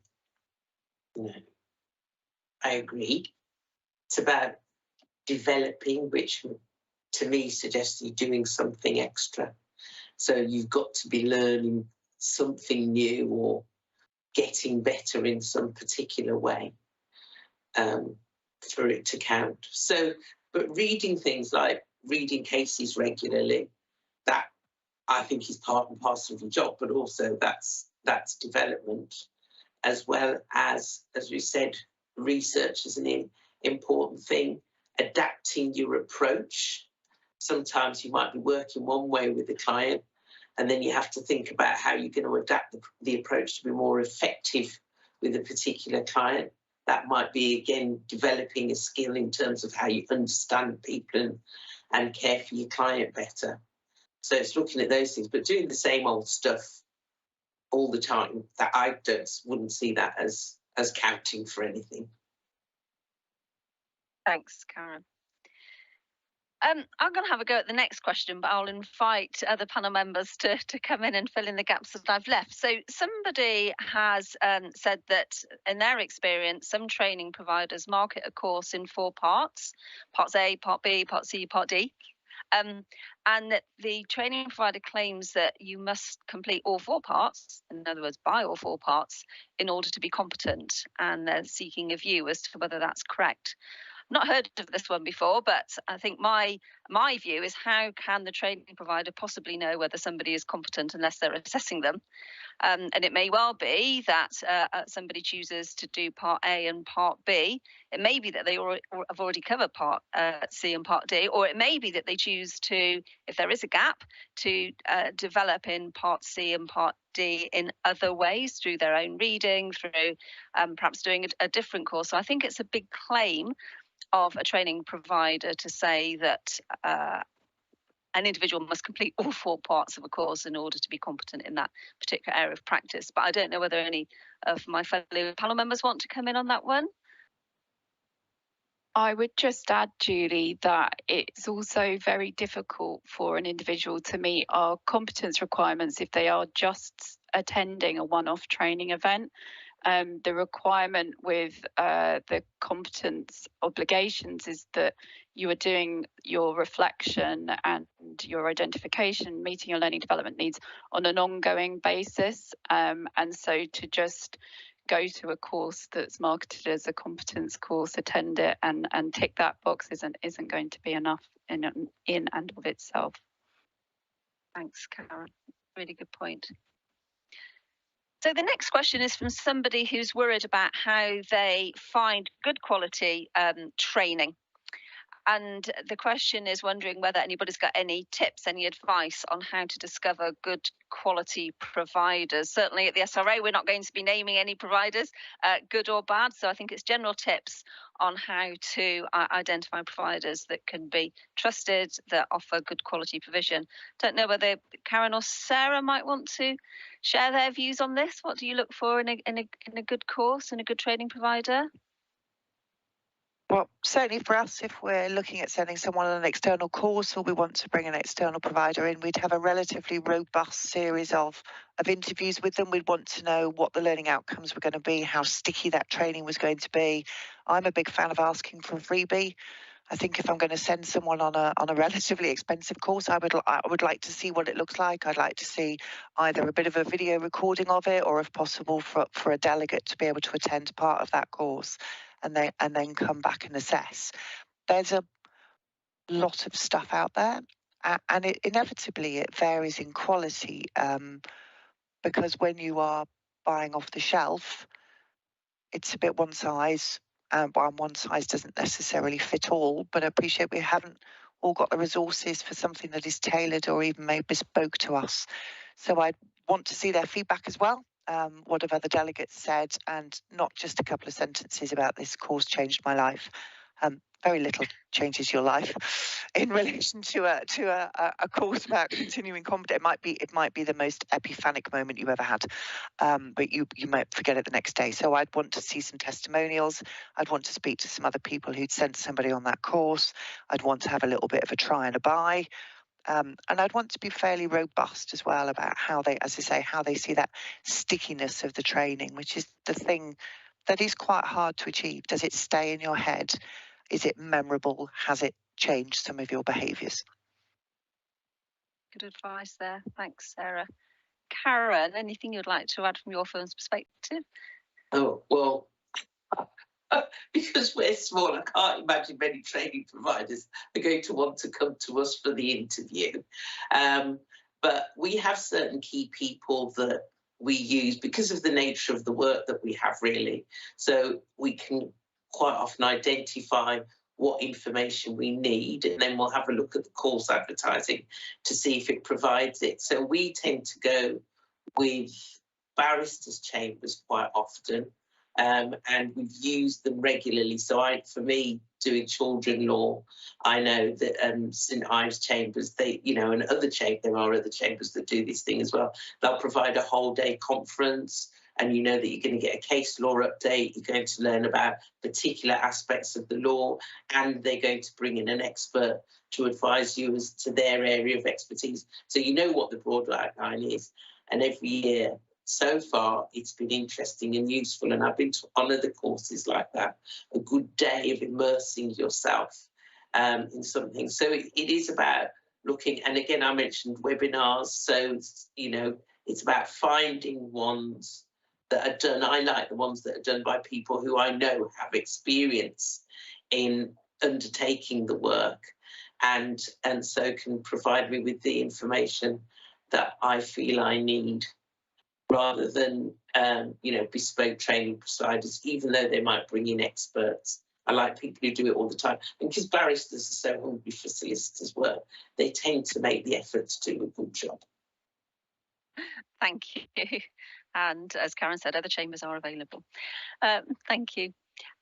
No, I agree. It's about developing, which to me suggests you're doing something extra. So you've got to be learning something new or getting better in some particular way for it to count. So, but reading things like reading cases regularly, that I think is part and parcel of the job, but also that's development, as well as we said, research is an important thing. Adapting your approach. Sometimes you might be working one way with the client, and then you have to think about how you're going to adapt the approach to be more effective with a particular client. That might be, again, developing a skill in terms of how you understand people and care for your client better. So it's looking at those things, but doing the same old stuff all the time, that I wouldn't see that as counting for anything. Thanks, Karen. I'm going to have a go at the next question, but I'll invite other panel members to come in and fill in the gaps that I've left. So somebody has said that in their experience, some training providers market a course in 4 parts: Parts A, Part B, Part C, Part D. And that the training provider claims that you must complete all 4 parts, in other words, buy all 4 parts, in order to be competent. And they're seeking a view as to whether that's correct. Not heard of this one before, but I think my view is, how can the training provider possibly know whether somebody is competent unless they're assessing them? And it may well be that somebody chooses to do Part A and Part B. It may be that they have already covered Part C and Part D, or it may be that they choose to, if there is a gap, to develop in Part C and Part D in other ways, through their own reading, through perhaps doing a different course. So I think it's a big claim of a training provider to say that an individual must complete all 4 parts of a course in order to be competent in that particular area of practice. But I don't know whether any of my fellow panel members want to come in on that one. I would just add, Julie, that it's also very difficult for an individual to meet our competence requirements if they are just attending a one-off training event. The requirement with the competence obligations is that you are doing your reflection and your identification, meeting your learning development needs on an ongoing basis. And so to just go to a course that's marketed as a competence course, attend it and tick that box isn't going to be enough in and of itself. Thanks, Karen. Really good point. So the next question is from somebody who's worried about how they find good quality training. And the question is wondering whether anybody's got any tips, any advice on how to discover good quality providers. Certainly at the SRA, we're not going to be naming any providers, good or bad. So I think it's general tips on how to identify providers that can be trusted, that offer good quality provision. Don't know whether Karen or Sarah might want to share their views on this. What do you look for in a good course and a good training provider? Well, certainly for us, if we're looking at sending someone on an external course or we want to bring an external provider in, we'd have a relatively robust series of interviews with them. We'd want to know what the learning outcomes were going to be, how sticky that training was going to be. I'm a big fan of asking for a freebie. I think if I'm going to send someone on a relatively expensive course, I would like to see what it looks like. I'd like to see either a bit of a video recording of it, or if possible for a delegate to be able to attend part of that course and then come back and assess. There's a lot of stuff out there, and inevitably it varies in quality, because when you are buying off the shelf, it's a bit one size. One size doesn't necessarily fit all, but I appreciate we haven't all got the resources for something that is tailored or even made bespoke to us. So I want to see their feedback as well. What have other delegates said, and not just a couple of sentences about this course changed my life. Very little changes your life in relation to a course about continuing competence. It might be the most epiphanic moment you've ever had, but you might forget it the next day. So I'd want to see some testimonials. I'd want to speak to some other people who'd sent somebody on that course. I'd want to have a little bit of a try and a buy. And I'd want to be fairly robust as well about how they, as I say, how they see that stickiness of the training, which is the thing that is quite hard to achieve. Does it stay in your head? Is it memorable? Has it changed some of your behaviours? Good advice there. Thanks, Sarah. Karen, anything you'd like to add from your firm's perspective? Oh, well, because we're small, I can't imagine many training providers are going to want to come to us for the interview. But we have certain key people that we use because of the nature of the work that we have, really. So we can quite often identify what information we need, and then we'll have a look at the course advertising to see if it provides it. So we tend to go with barristers' chambers quite often, and we've used them regularly. So for me, doing children law, I know that St Ives chambers, and there are other chambers that do this thing as well. They'll provide a whole day conference, and you know that you're going to get a case law update, you're going to learn about particular aspects of the law, and they're going to bring in an expert to advise you as to their area of expertise. So you know what the broad outline is. And every year, so far, it's been interesting and useful, and I've been to honour the courses like that, a good day of immersing yourself in something. So it is about looking, and again, I mentioned webinars, so, it's about finding ones that are done. I like the ones that are done by people who I know have experience in undertaking the work, and so can provide me with the information that I feel I need, rather than bespoke training providers, even though they might bring in experts. I like people who do it all the time. And because barristers are so hungry for solicitors' work, they tend to make the effort to do a good job. Thank you. And as Karen said, other chambers are available. Thank you.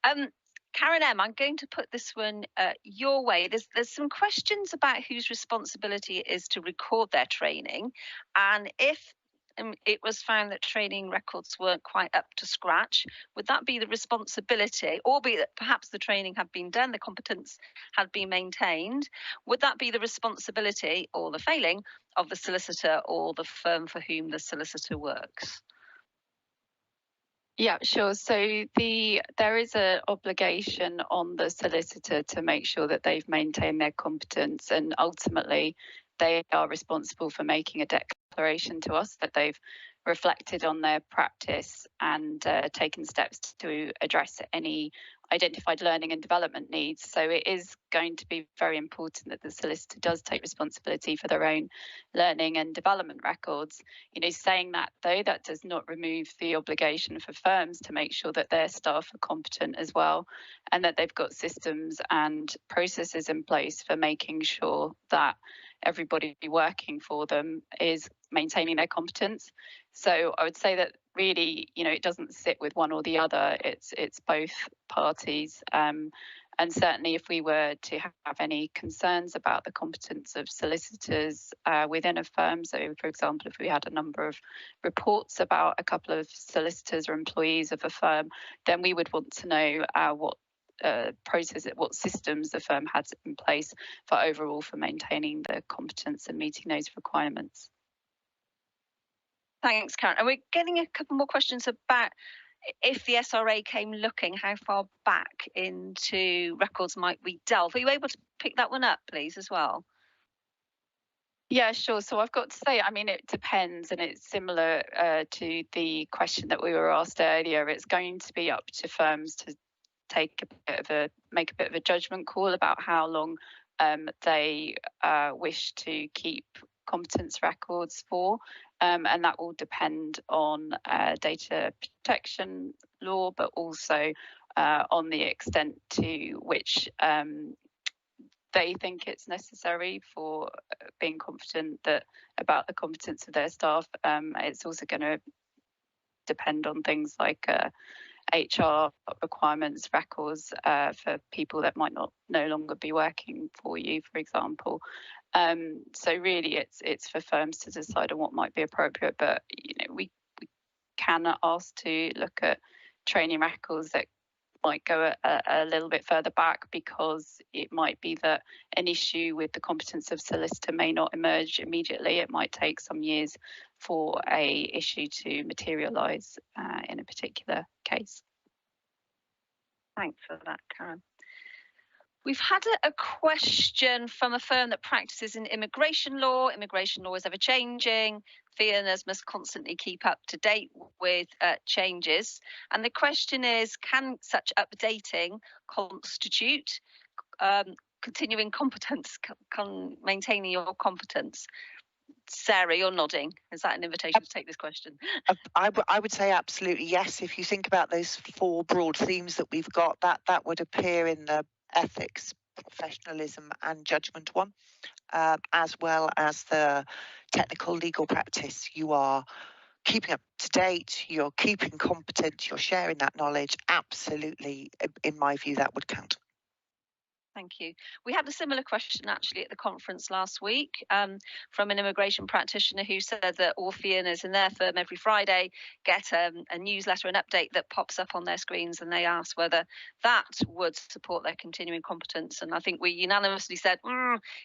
Karen M, I'm going to put this one your way. There's some questions about whose responsibility it is to record their training, and if it was found that training records weren't quite up to scratch, would that be the responsibility, albeit that perhaps the training had been done, the competence had been maintained, would that be the responsibility or the failing of the solicitor or the firm for whom the solicitor works? Yeah, sure. So there is an obligation on the solicitor to make sure that they've maintained their competence, and ultimately they are responsible for making a declaration to us that they've reflected on their practice and taken steps to address any identified learning and development needs. So it is going to be very important that the solicitor does take responsibility for their own learning and development records. Saying that though, that does not remove the obligation for firms to make sure that their staff are competent as well, and that they've got systems and processes in place for making sure that everybody working for them is maintaining their competence. So I would say that really, it doesn't sit with one or the other. It's both parties. And certainly if we were to have any concerns about the competence of solicitors within a firm, so for example, if we had a number of reports about a couple of solicitors or employees of a firm, then we would want to know what systems the firm has in place for maintaining the competence and meeting those requirements. Thanks, Karen. And we're getting a couple more questions about if the SRA came looking, how far back into records might we delve? Are you able to pick that one up, please, as well? Yeah, sure. So I've got to say, it depends, and it's similar to the question that we were asked earlier. It's going to be up to firms to make a bit of a judgment call about how long they wish to keep competence records for, and that will depend on data protection law, but also on the extent to which they think it's necessary for being confident about the competence of their staff. It's also going to depend on things like HR requirements, records for people that might no longer be working for you, for example. So really, it's for firms to decide on what might be appropriate. But we can ask to look at training records that might go a little bit further back, because it might be that an issue with the competence of solicitor may not emerge immediately. It might take some years for a issue to materialise in a particular case. Thanks for that, Karen. We've had a question from a firm that practices in immigration law. Immigration law is ever changing. Fee earners must constantly keep up to date with changes. And the question is, can such updating constitute continuing competence, maintaining your competence? Sarah, you're nodding. Is that an invitation to take this question? I would say absolutely yes. If you think about those four broad themes that we've got, that would appear in the ethics, professionalism and judgment one, as well as the technical legal practice. You are keeping up to date, you're keeping competent, you're sharing that knowledge. Absolutely, in my view, that would count. Thank you. We had a similar question actually at the conference last week from an immigration practitioner who said that all fee earners in their firm every Friday get a newsletter, an update that pops up on their screens, and they asked whether that would support their continuing competence. And I think we unanimously said,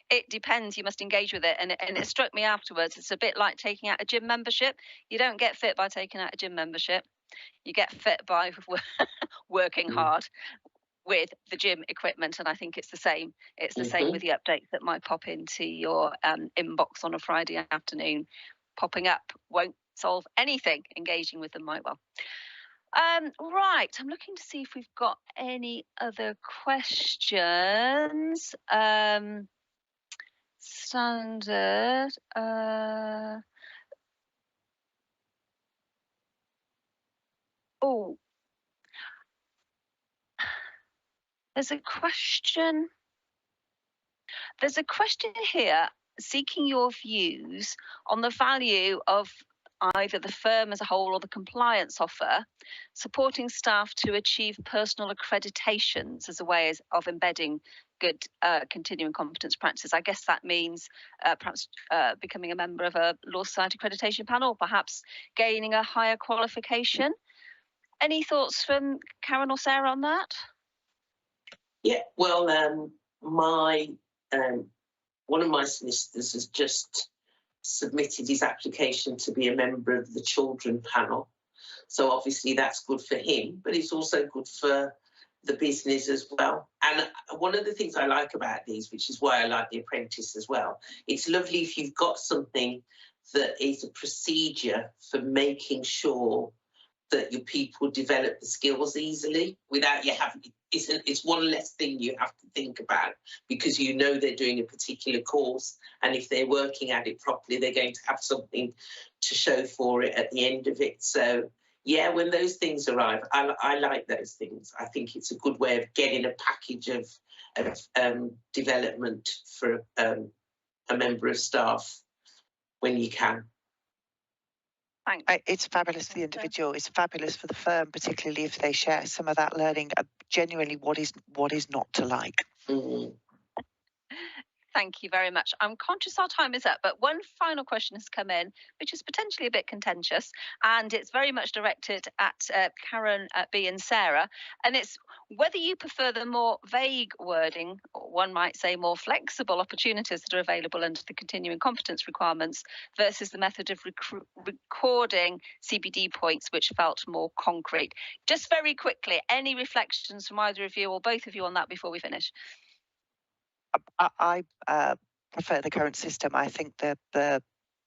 it depends, you must engage with it. And it struck me afterwards, it's a bit like taking out a gym membership. You don't get fit by taking out a gym membership. You get fit by working hard with the gym equipment, and I think it's the same. It's the same with the updates that might pop into your inbox on a Friday afternoon. Popping up won't solve anything. Engaging with them might well. Right, I'm looking to see if we've got any other questions. Standard. There's a question here seeking your views on the value of either the firm as a whole or the compliance offer supporting staff to achieve personal accreditations as a way of embedding good continuing competence practices. I guess that means perhaps becoming a member of a Law Society accreditation panel, perhaps gaining a higher qualification. Any thoughts from Karen or Sarah on that? Yeah, well, one of my solicitors has just submitted his application to be a member of the children panel. So obviously that's good for him, but it's also good for the business as well. And one of the things I like about these, which is why I like the apprentice as well, it's lovely if you've got something that is a procedure for making sure that your people develop the skills easily without you having, it's one less thing you have to think about, because you know they're doing a particular course, and if they're working at it properly, they're going to have something to show for it at the end of it. So yeah, when those things arrive, I like those things. I think it's a good way of getting a package of development for a member of staff when you can. Thanks. It's fabulous for the individual. It's fabulous for the firm, particularly if they share some of that learning. Genuinely, what is not to like. Mm. Thank you very much. I'm conscious our time is up, but one final question has come in, which is potentially a bit contentious, and it's very much directed at Karen, B and Sarah, and it's whether you prefer the more vague wording, or one might say more flexible opportunities that are available under the continuing competence requirements versus the method of recording CPD points, which felt more concrete. Just very quickly, any reflections from either of you or both of you on that before we finish? I prefer the current system. I think the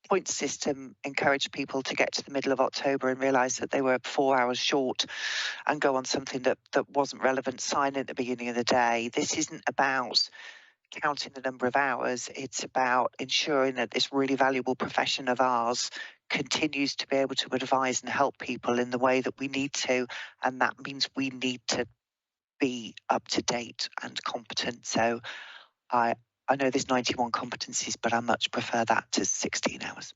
point system encouraged people to get to the middle of October and realise that they were 4 hours short and go on something that wasn't relevant, sign at the beginning of the day. This isn't about counting the number of hours. It's about ensuring that this really valuable profession of ours continues to be able to advise and help people in the way that we need to, and that means we need to be up to date and competent. So I know there's 91 competencies, but I much prefer that to 16 hours.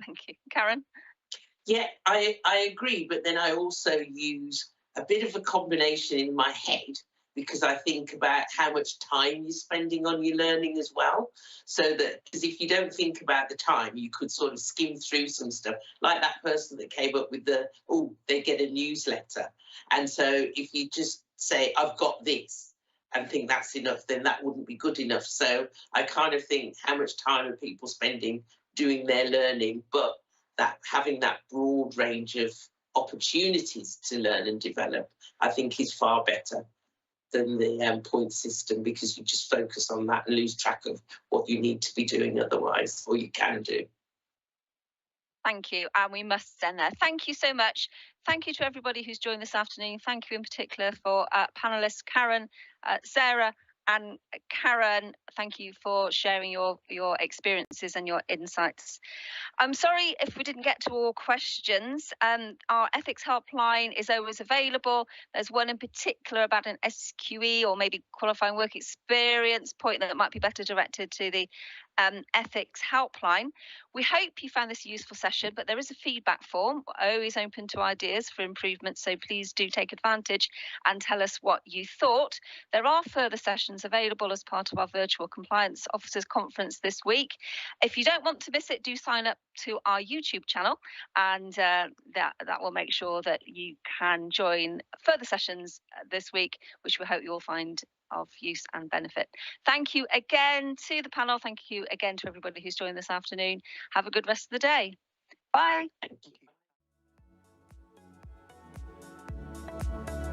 Thank you. Karen? Yeah, I agree, but then I also use a bit of a combination in my head, because I think about how much time you're spending on your learning as well. So that, because if you don't think about the time, you could sort of skim through some stuff, like that person that came up with they get a newsletter. And so if you just say, I've got this, and think that's enough, then that wouldn't be good enough. So I kind of think, how much time are people spending doing their learning, but that having that broad range of opportunities to learn and develop, I think is far better than the point system, because you just focus on that and lose track of what you need to be doing otherwise, or you can do. Thank you. And we must end there. Thank you so much. Thank you to everybody who's joined this afternoon. Thank you in particular for panellists Karen, Sarah and Karen. Thank you for sharing your experiences and your insights. I'm sorry if we didn't get to all questions. Our ethics helpline is always available. There's one in particular about an SQE or maybe qualifying work experience point that might be better directed to the ethics helpline. We hope you found this a useful session, but there is a feedback form, always open to ideas for improvement, so please do take advantage and tell us what you thought. There are further sessions available as part of our virtual compliance officers conference this week. If you don't want to miss it, do sign up to our YouTube channel, and that will make sure that you can join further sessions this week, which we hope you'll find of use and benefit. Thank you again to the panel. Thank you again to everybody who's joined this afternoon. Have a good rest of the day. Bye. Thank you.